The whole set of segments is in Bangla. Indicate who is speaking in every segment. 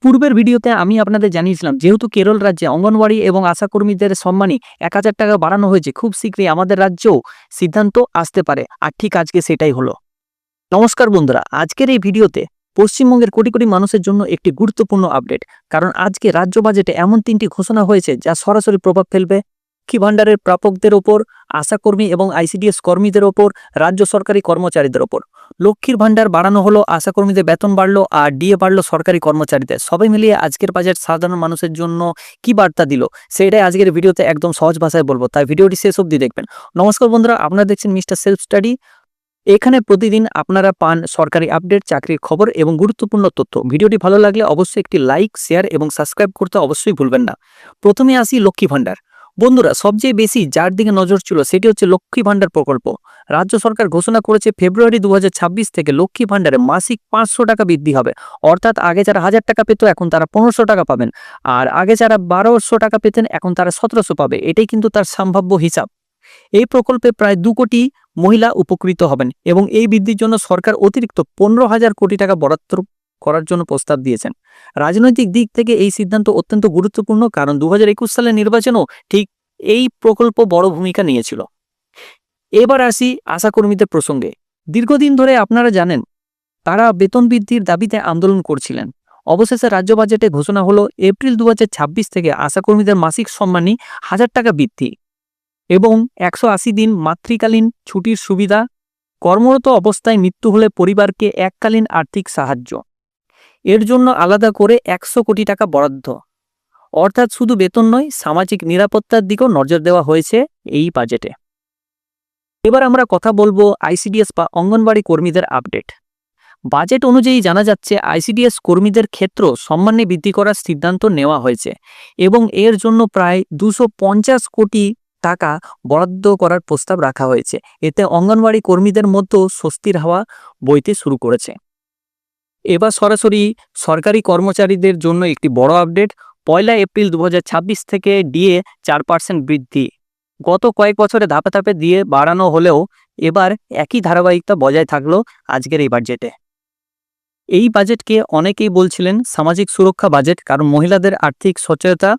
Speaker 1: পূর্বের ভিডিওতে আমি আপনাদের জানিয়েছিলাম যেহেতু কেরল রাজ্যে অঙ্গনওয়াড়ি এবং আশাকর্মীদের সম্মানী ১,০০০ টাকা বাড়ানো হয়েছে, খুব শীঘ্রই আমাদের রাজ্যেও সিদ্ধান্ত আসতে পারে। আর ঠিক আজকে সেটাই হলো। নমস্কার বন্ধুরা, আজকের এই ভিডিওতে পশ্চিমবঙ্গের কোটি কোটি মানুষের জন্য একটি গুরুত্বপূর্ণ আপডেট। কারণ আজকে রাজ্য বাজেটে এমন ৩টি ঘোষণা হয়েছে যা সরাসরি প্রভাব ফেলবে লক্ষ্মী ভাণ্ডারের প্রাপকদের ওপর, আশাকর্মী এবং আইসিডিএস কর্মীদের ওপর, রাজ্য সরকারি কর্মচারীদের ওপর। লক্ষ্মীর ভাণ্ডার বাড়ানো হলো, আশাকর্মীদের বেতন বাড়লো, আর ডিএ বাড়লো সরকারি কর্মচারীদের। সবাই মিলিয়ে আজকের বাজেট সাধারণ মানুষের জন্য কি বার্তা দিল সেটাই আজকের ভিডিওতে একদম সহজ ভাষায় বলবো, তাই ভিডিওটি শেষ অবধি দেখবেন। নমস্কার বন্ধুরা, আপনারা দেখছেন মিস্টার সেলফ স্টাডি। এখানে প্রতিদিন আপনারা পান সরকারি আপডেট, চাকরির খবর এবং গুরুত্বপূর্ণ তথ্য। ভিডিওটি ভালো লাগলে অবশ্যই একটি লাইক, শেয়ার এবং সাবস্ক্রাইব করতে অবশ্যই ভুলবেন না। প্রথমে আসি লক্ষ্মী ভাণ্ডার। বন্ধুরা, সবচেয়ে বেশি যার দিকে নজর ছিল সেটি হচ্ছে লক্ষ্মী ভাণ্ডার প্রকল্প। রাজ্য সরকার ঘোষণা করেছে ফেব্রুয়ারি 2026 থেকে লক্ষ্মী ভাণ্ডারে মাসিক 500 টাকা বৃদ্ধি হবে। অর্থাৎ আগে যারা 1000 টাকা পেত এখন তারা 1500 টাকা পাবেন, আর আগে যারা 1200 টাকা পেতেন এখন তারা 1700 পাবে। এটাই কিন্তু তার সম্ভাব্য হিসাব। এই প্রকল্পে প্রায় 2 কোটি মহিলা উপকৃত হবেন এবং এই বৃদ্ধির জন্য সরকার অতিরিক্ত 15,000 কোটি টাকা বরাদ্দ করার জন্য প্রস্তাব দিয়েছেন। রাজনৈতিক দিক থেকে এই সিদ্ধান্ত অত্যন্ত গুরুত্বপূর্ণ, কারণ 2021 সালের নির্বাচনেও ঠিক এই প্রকল্প বড় ভূমিকা নিয়েছিল। এবার আসি আশাকর্মীদের প্রসঙ্গে। দীর্ঘদিন ধরে আপনারা জানেন তারা বেতন বৃদ্ধির দাবিতে আন্দোলন করছিলেন। অবশেষে রাজ্য বাজেটে ঘোষণা হলো এপ্রিল 2026 থেকে আশাকর্মীদের মাসিক সম্মানী 1000 টাকা বৃদ্ধি এবং 180 দিন মাতৃকালীন ছুটির সুবিধা, কর্মরত অবস্থায় মৃত্যু হলে পরিবারকে এককালীন আর্থিক সাহায্য। এর জন্য আলাদা করে 100 কোটি টাকা বরাদ্দ। অর্থাৎ শুধু বেতন নয়, সামাজিক নিরাপত্তার দিকেও নজর দেওয়া হয়েছে এই বাজেটে। এবার আমরা কথা বলবো আইসিডিএস বা অঙ্গনওয়াড়ি কর্মীদের আপডেট। বাজেট অনুযায়ী জানা যাচ্ছে আইসিডিএস কর্মীদের ক্ষেত্র সম্মানে বৃদ্ধি করার সিদ্ধান্ত নেওয়া হয়েছে এবং এর জন্য প্রায় 250 কোটি টাকা বরাদ্দ করার প্রস্তাব রাখা হয়েছে। এতে অঙ্গনওয়াড়ি কর্মীদের মধ্যেও স্বস্তির হাওয়া বইতে শুরু করেছে। এবার সরাসরি সরকারি কর্মচারীদের জন্য একটি বড় আপডেট। 1 এপ্রিল 2026 থেকে ডিএ 4% বৃদ্ধি। গত কয়েক বছরে ধাপে ধাপে দিয়ে বাড়ানো হলেও এবার একই ধারাবাহিকতা বজায় থাকলো আজকের এই বাজেটে। এই বাজেটকে অনেকেই বলছিলেন সামাজিক সুরক্ষা বাজেট, কারণ মহিলাদের আর্থিক সচেতনতা,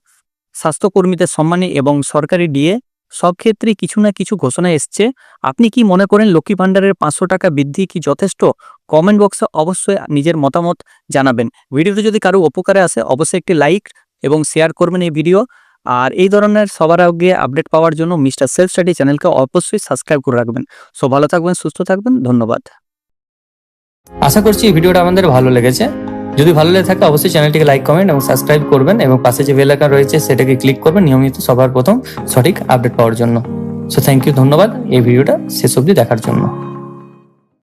Speaker 1: স্বাস্থ্যকর্মীদের সম্মানী এবং সরকারি ডিএ সব ক্ষেত্রে কিছু না কিছু ঘোষণা এসছে। আপনি কি মনে করেন লক্ষ্মী ভাণ্ডারের 500 টাকা বৃদ্ধি কি যথেষ্ট? কমেন্ট বক্সে অবশ্যই নিজের মতামত জানাবেন। ভিডিওটি যদি কারো উপকারে আসে অবশ্যই একটি লাইক এবং শেয়ার করবেন এই ভিডিও। আর এই ধরনের সবার আগে আপডেট পাওয়ার জন্য মিস্টার সেলফ স্টাডি চ্যানেলকে অবশ্যই সাবস্ক্রাইব করে রাখবেন। সো ভালো থাকবেন, সুস্থ থাকবেন, ধন্যবাদ।
Speaker 2: আশা করছি এই ভিডিওটা আমাদের ভালো লেগেছে। যদি ভালো লেগে থাকে অবশ্যই চ্যানেলটিকে লাইক, কমেন্ট এবং সাবস্ক্রাইব করবেন এবং পাশে যে বেল আইকন রয়েছে সেটাকে ক্লিক করবেন নিয়মিত সবার প্রথম সঠিক আপডেট পাওয়ার জন্য। সো থ্যাংক ইউ, ধন্যবাদ এই ভিডিওটা শেষ অবধি দেখার জন্য।